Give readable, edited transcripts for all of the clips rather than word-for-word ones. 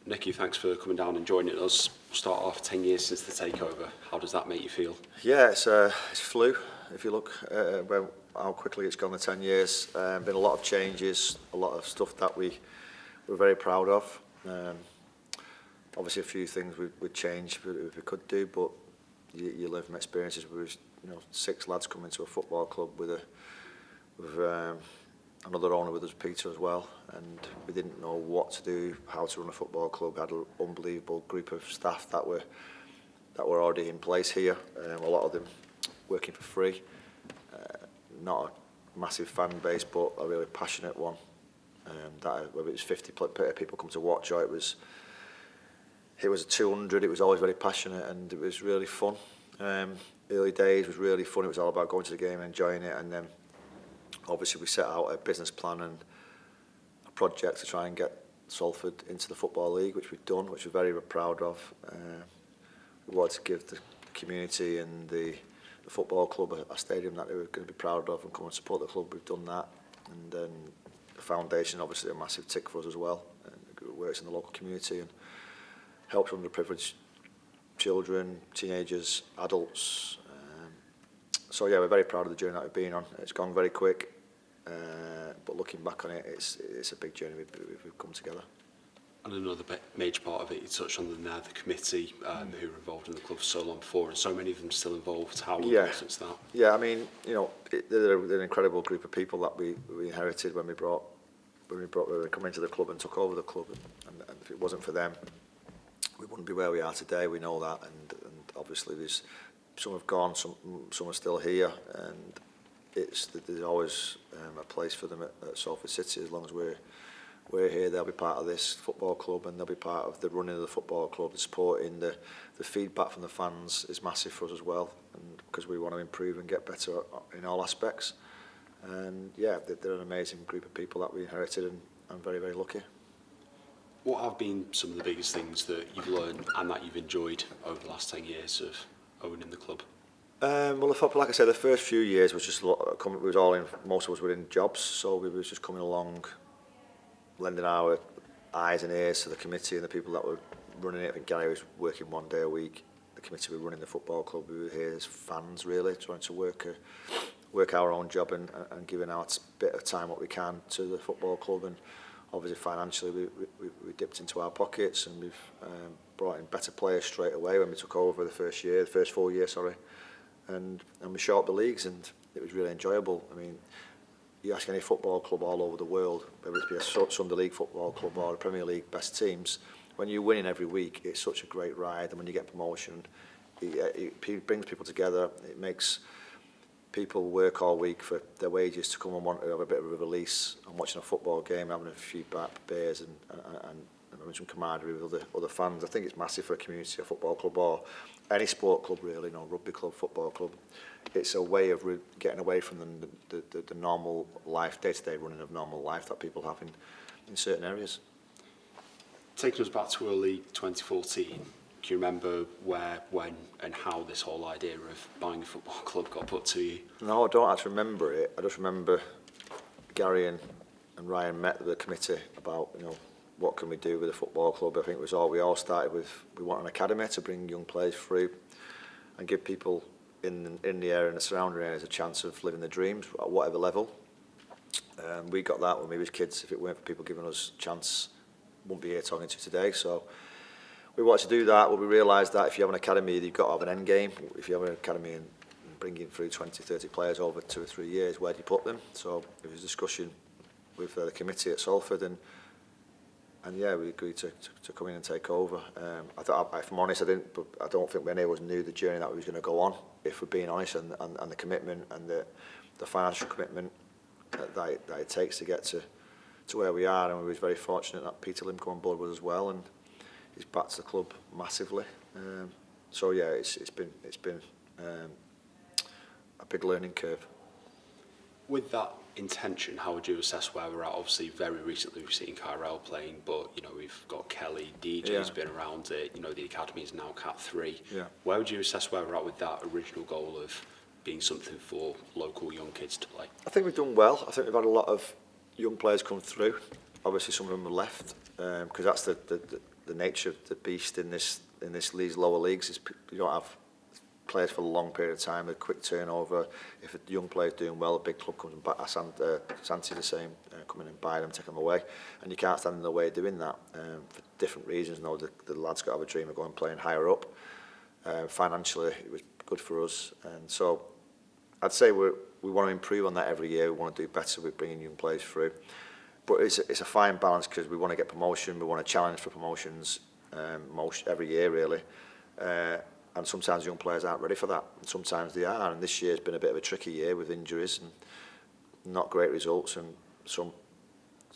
Nicky, thanks for coming down and joining us. We'll start off 10 years since the takeover. How does that make you feel? Yeah, it's flew. If you look how quickly it's gone, the 10 years. Been a lot of changes, a lot of stuff that we're very proud of. Obviously, a few things we'd change if we could do, but you learn from experiences. We was, 6 lads coming to a football club with another owner with us, Peter, as well, and we didn't know what to do, how to run a football club. We had an unbelievable group of staff that were already in place here. A lot of them working for free. Not a massive fan base, but a really passionate one. Whether it was 50 people come to watch, or it was 200. It was always very passionate, and it was really fun. Early days was really fun. It was all about going to the game and enjoying it, and then obviously we set out a business plan and a project to try and get Salford into the Football League, which we've done, which we're very proud of. We wanted to give the community and the football club a stadium that they were going to be proud of and come and support the club. We've done that, and then the foundation, obviously a massive tick for us as well. And it works in the local community and helps underprivileged children, teenagers, adults. So yeah, we're very proud of the journey that we've been on. It's gone very quick, but looking back on it, it's a big journey we've come together. And another major part of it, you touched on them there, the committee who were involved in the club for so long before, and so many of them still involved. How important is that? Yeah, I mean, they're an incredible group of people that we inherited when we come into the club and took over the club, and if it wasn't for them, we wouldn't be where we are today. We know that, and obviously some have gone, some are still here, and there's always a place for them at Salford City. As long as we're here, they'll be part of this football club, and they'll be part of the running of the football club. The supporting, the feedback from the fans is massive for us as well, and because we want to improve and get better in all aspects. And yeah, they're an amazing group of people that we inherited, and I'm very, very lucky. What have been some of the biggest things that you've learned and that you've enjoyed over the last 10 years of owning the club? Well, like I said, the first few years was just most of us were in jobs, so we was just coming along, lending our eyes and ears to the committee and the people that were running it. I think Gary was working 1 day a week. The committee were running the football club. We were here as fans, really, trying to work our own job and giving our bit of time what we can to the football club. And obviously financially we dipped into our pockets, and we've brought in better players straight away when we took over the first 4 years, and we shot up the leagues, and it was really enjoyable. I mean, you ask any football club all over the world, whether it be a Sunday League football club or a Premier League best teams, when you're winning every week, it's such a great ride, and when you get promotion, it brings people together. It makes people work all week for their wages to come and want to have a bit of a release and watching a football game, having a few beers and having some camaraderie with other fans. I think it's massive for a community, a football club, or any sport club really, rugby club, football club. It's a way of getting away from the normal life, day-to-day running of normal life that people have in certain areas. Taking us back to early 2014, do you remember where, when and how this whole idea of buying a football club got put to you? No, I don't actually remember it. I just remember Gary and Ryan met the committee about, what can we do with the football club. I think we all started with, we want an academy to bring young players through and give people in the area and the surrounding areas a chance of living their dreams at whatever level. We got that when we was kids. If it weren't for people giving us a chance, we wouldn't be here talking to you today. So we wanted to do that, but we realised that if you have an academy, you've got to have an end game. If you have an academy and bringing through 20, 30 players over 2 or 3 years, where do you put them? So there was a discussion with the committee at Salford, and yeah, we agreed to come in and take over. I thought, if I'm honest, I don't think any of us knew the journey that we was going to go on, if we're being honest, and the commitment and the financial commitment that it takes to get to where we are. And we was very fortunate that Peter Lim came on board with us as well, and he's backed the club massively. So yeah, it's been a big learning curve. With that intention, how would you assess where we're at? Obviously, very recently we've seen Kyrell playing, but we've got Kelly, DJ's been around it. The academy is now Cat 3. Yeah. Where would you assess where we're at with that original goal of being something for local young kids to play? I think we've done well. I think we've had a lot of young players come through. Obviously, some of them have left because that's the nature of the beast in these lower leagues is you don't have players for a long period of time, a quick turnover. If a young player's doing well, a big club comes and Santi the same, come in and buy them, take them away, and you can't stand in the way of doing that for different reasons. You know, the lads got to have a dream of going playing higher up. Financially, it was good for us, and so I'd say we want to improve on that every year. We want to do better with bringing young players through, but it's a fine balance because we want to get promotion, we want to challenge for promotions every year really, and sometimes young players aren't ready for that, and sometimes they are. And this year's been a bit of a tricky year with injuries and not great results, and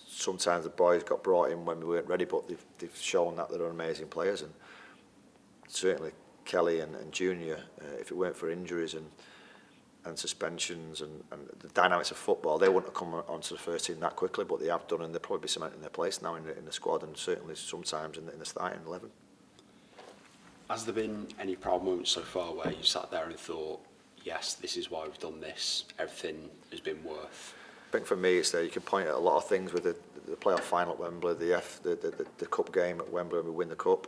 sometimes the boys got brought in when we weren't ready, but they've shown that they're amazing players, and certainly Kelly and Junior, if it weren't for injuries and suspensions and the dynamics of football, they wouldn't have come onto the first team that quickly, but they have done, and they'll probably be cementing their place now in the squad, and certainly sometimes in the starting 11. Has there been any proud moments so far where you sat there and thought, yes, this is why we've done this, everything has been worth? I think for me, it's you can point at a lot of things with the playoff final at Wembley, the cup game at Wembley, and we win the cup.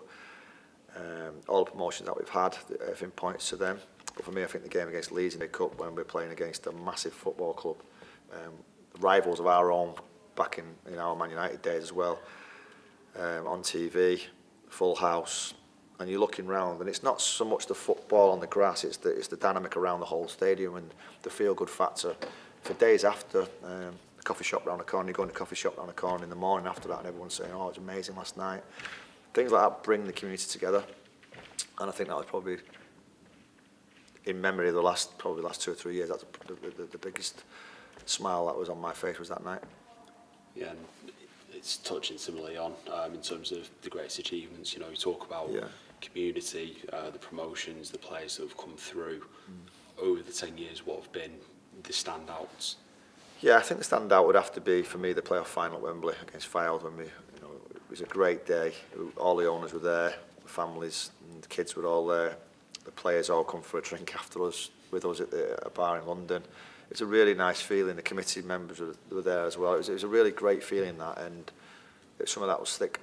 All the promotions that we've had, everything points to them. But for me, I think the game against Leeds in the cup, when we're playing against a massive football club, rivals of our own back in our Man United days as well, on TV, full house, and you're looking round, and it's not so much the football on the grass, it's the dynamic around the whole stadium and the feel-good factor. For days after, the coffee shop round the corner, you go in the coffee shop round the corner in the morning after that, and everyone's saying, oh, it was amazing last night. Things like that bring the community together, and I think that was probably, in memory of the last 2 or 3 years, that's the biggest smile that was on my face was that night. Yeah, and it's touching similarly on in terms of the greatest achievements. You know, you talk about community, the promotions, the players that have come through over the 10 years. What have been the standouts? Yeah, I think the standout would have to be for me the playoff final at Wembley against Fylde when it was a great day. All the owners were there, the families, and the kids were all there. The players all come for a drink after us with us at a bar in London. It's a really nice feeling. The committee members were there as well. It was a really great feeling that, and some of that will stick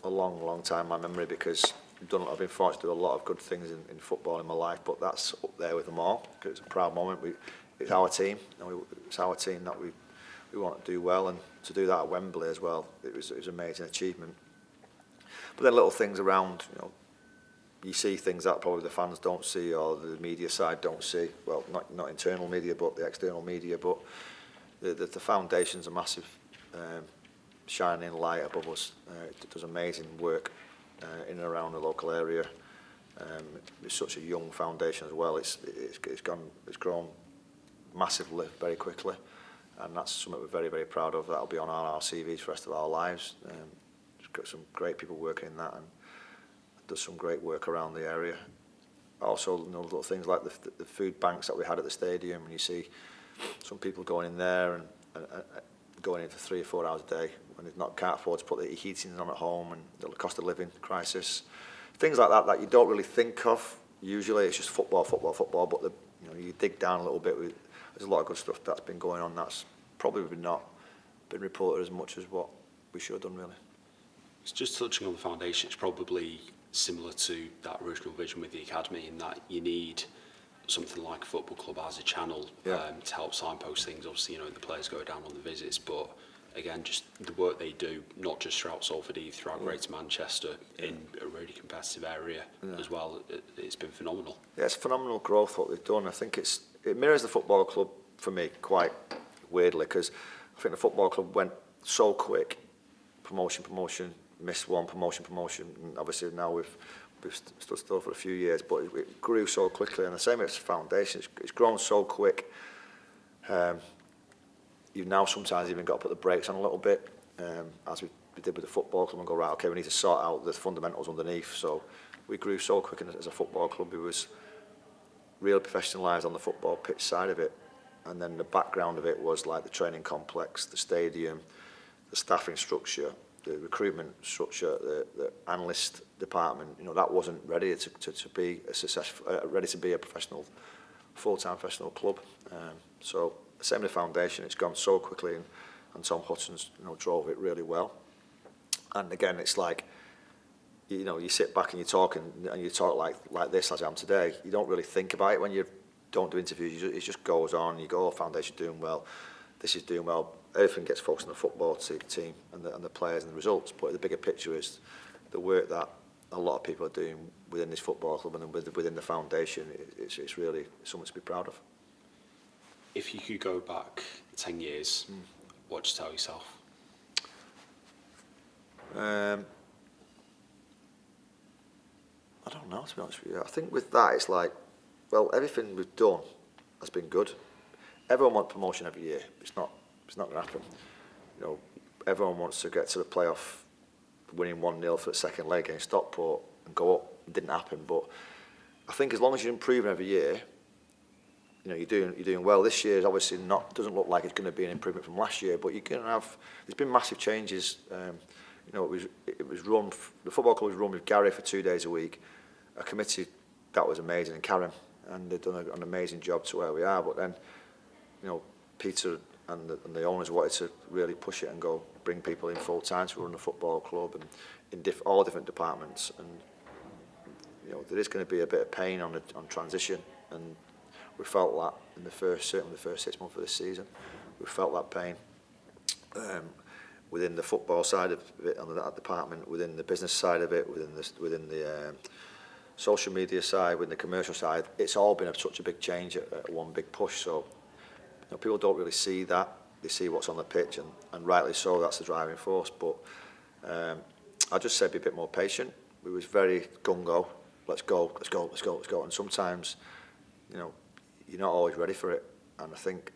a long time in my memory because I've been fortunate to do a lot of good things in football in my life, but that's up there with them all because it's a proud moment. It's our team, and it's our team that we want to do well, and to do that at Wembley as well, it was an amazing achievement. But then little things around, you see things that probably the fans don't see or the media side don't see. Well, not internal media, but the external media. But the foundation's a massive shining light above us. It does amazing work in and around the local area. It's such a young foundation as well. It's grown massively very quickly, and that's something we're very proud of. That'll be on our CVs for the rest of our lives. We've got some great people working in that, and does some great work around the area. Also, little things like the food banks that we had at the stadium, and you see some people going in there and going in for 3 or 4 hours a day when they can't afford to put the heating on at home, and the cost of living crisis, things like that you don't really think of. Usually, it's just football. But you dig down a little bit. There's a lot of good stuff that's been going on. That's probably not been reported as much as what we should have done, really. It's just touching on the foundation. It's probably similar to that original vision with the academy in that you need something like a football club as a channel to help signpost things. Obviously, the players go down on the visits, but again, just the work they do, not just throughout Salford, throughout Greater Manchester, in a really competitive area as well. It's been phenomenal. Yeah, it's phenomenal growth what they've done. I think it mirrors the football club for me quite weirdly, because I think the football club went so quick, promotion, missed one, promotion, and obviously now we've stood still for a few years, but it grew so quickly, and the same as foundation, it's grown so quick. You've now sometimes even got to put the brakes on a little bit, as we did with the football club, and go, right, okay, we need to sort out the fundamentals underneath. So we grew so quick as a football club. It was really professionalised on the football pitch side of it, and then the background of it was like the training complex, the stadium, the staffing structure, the recruitment structure, the analyst department. That wasn't ready to be a successful, ready to be a professional, full-time professional club. So same with the foundation, it's gone so quickly, and Tom Hudson's drove it really well. And again, it's like you know, you sit back and you talk and you talk like this as I am today. You don't really think about it when you don't do interviews. It just goes on. You go, oh, foundation's doing well. This is doing well. Everything gets focused on the football team and the players and the results. But the bigger picture is the work that a lot of people are doing within this football club and within the foundation. It's really something to be proud of. If you could go back 10 years, what would you tell yourself? I don't know, to be honest with you. I think with that, it's like, well, everything we've done has been good. Everyone wants promotion every year. It's not going to happen. You know, everyone wants to get to the playoff, winning 1-0 for the second leg against Stockport and go up. It didn't happen, but I think as long as you're improving every year, you know, you're doing well. This year is obviously doesn't look like it's going to be an improvement from last year, but you can have. There's been massive changes. You know, it was run. The football club was run with Gary for 2 days a week. A committee that was amazing, and Karen, and they've done an amazing job to where we are. But then, you know, Peter and the owners wanted to really push it and go bring people in full time to run the football club and in all different departments. And you know, there is going to be a bit of pain on transition, and we felt that in certainly the first 6 months of this season. We felt that pain within the football side of it, on that department, within the business side of it, within the social media side, within the commercial side. It's all been such a big change at one big push. So you know, people don't really see that. They see what's on the pitch, and rightly so. That's the driving force. But I just said be a bit more patient. We was very gung ho. Let's go. And sometimes, you know, you're not always ready for it. And I think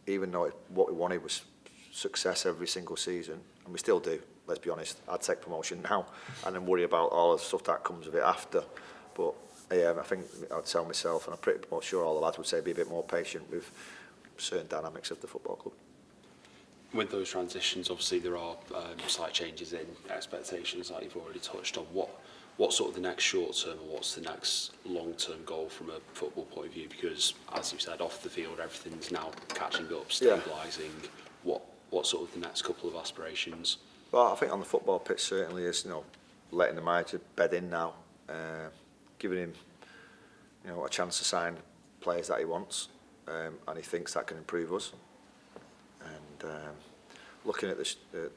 even though what we wanted was success every single season, and we still do, let's be honest, I'd take promotion now and then worry about all the stuff that comes with it after. But yeah, I think I'd tell myself, and I'm pretty much sure all the lads would say, be a bit more patient with certain dynamics of the football club. With those transitions, obviously there are slight changes in expectations that you've already touched on. What's sort of the next short term, or what's the next long term goal from a football point of view? Because as you said, off the field everything's now catching up, stabilising. Yeah. What sort of the next couple of aspirations? Well, I think on the football pitch certainly is, you know, letting the manager bed in now, giving him, you know, a chance to sign players that he wants, and he thinks that can improve us. And looking at the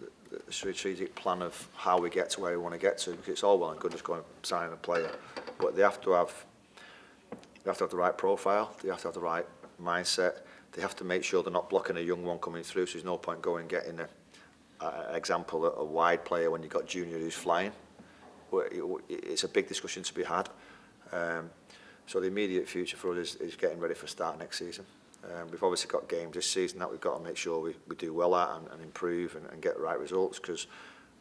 strategic plan of how we get to where we want to get to, because it's all well and good just going and signing a player, but they have to have the right profile, they have to have the right mindset, they have to make sure they're not blocking a young one coming through, so there's no point going and getting an example, a wide player when you've got junior who's flying. It's a big discussion to be had. So the immediate future for us is getting ready for start next season. We've obviously got games this season that we've got to make sure we do well at and improve and get the right results, because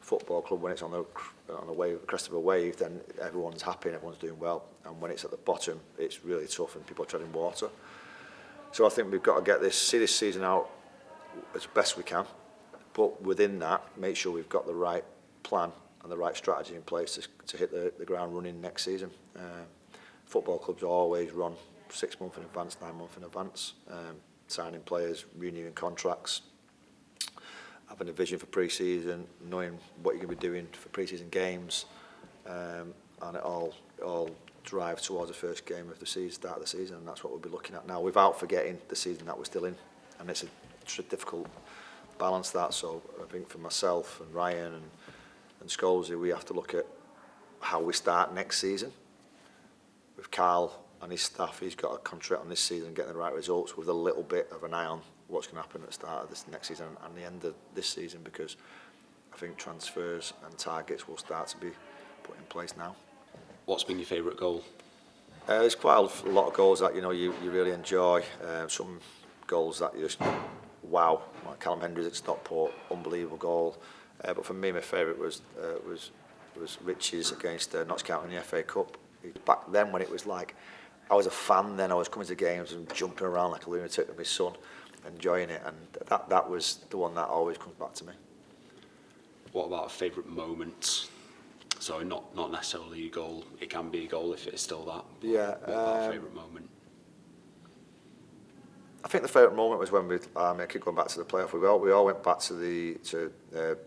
football club, when it's on the wave, crest of a wave, then everyone's happy and everyone's doing well, and when it's at the bottom it's really tough and people are treading water. So I think we've got to see this season out as best we can, but within that make sure we've got the right plan and the right strategy in place to hit the ground running next season. Football clubs always run 6 months in advance, 9 months in advance, signing players, renewing contracts, having a vision for pre-season, knowing what you're going to be doing for pre-season games, and it all drive towards the first game of the season, start of the season, and that's what we'll be looking at now, without forgetting the season that we're still in. And it's a difficult balance, that. So I think for myself and Ryan and Scholesy, we have to look at how we start next season. With Carl and his staff, he's got a contract on this season, getting the right results, with a little bit of an eye on what's going to happen at the start of this next season and the end of this season, because I think transfers and targets will start to be put in place now. What's been your favourite goal? There's quite a lot of goals that you really enjoy. Some goals that you just wow, like Callum Hendry's at Stockport, unbelievable goal. But for me, my favourite was Rich's against Notts County in the FA Cup. Back then, when it was like, I was a fan then, I was coming to games and jumping around like a lunatic with my son, enjoying it, and that was the one that always comes back to me. What about a favourite moment? So not necessarily a goal, it can be a goal if it's still that. Yeah. What about a favourite moment? I think the favourite moment was when I keep going back to the playoff. We all went back to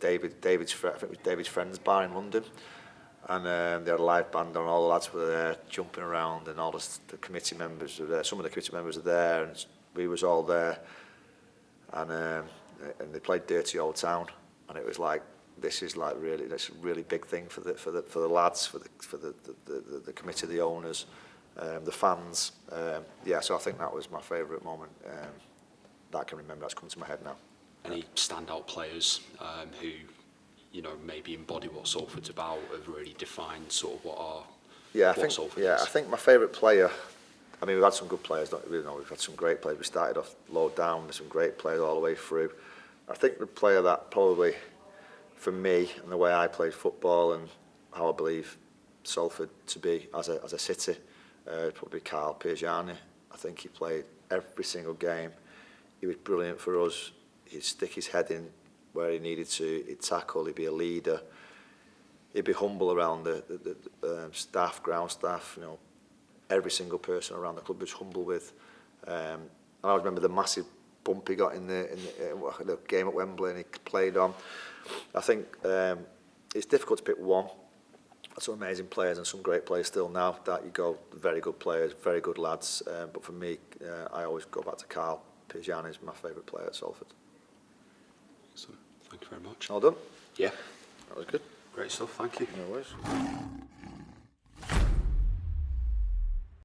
David's friends bar in London, and they had a live band on, all the lads were there jumping around, and all the committee members were there. Some of the committee members were there, and we was all there, and they played Dirty Old Town, and it was like, this is like really, that's a really big thing for the lads, for the committee, the owners, the fans. Yeah, so I think that was my favourite moment that I can remember. That's come to my head now. Any standout players who, you know, maybe embody what Salford's about, have really defined sort of Salford is? I think my favourite player, I mean, we've had some good players, don't we? You know, we've had some great players. We started off low down, there's some great players all the way through. I think the player that probably, for me, and the way I played football and how I believe Salford to be as a city, probably Carl Piergiani. I think he played every single game. He was brilliant for us. He'd stick his head in where he needed to. He'd tackle. He'd be a leader. He'd be humble around the staff, ground staff. You know, every single person around the club was humble with. And I remember the massive bump he got in the game at Wembley, and he played on. I think it's difficult to pick one. There's some amazing players and some great players still now that you go, very good players, very good lads. But for me, I always go back to Carl Piergiani is my favourite player at Salford. So, thank you very much. All done? Yeah. That was good. Great stuff, thank you. No worries.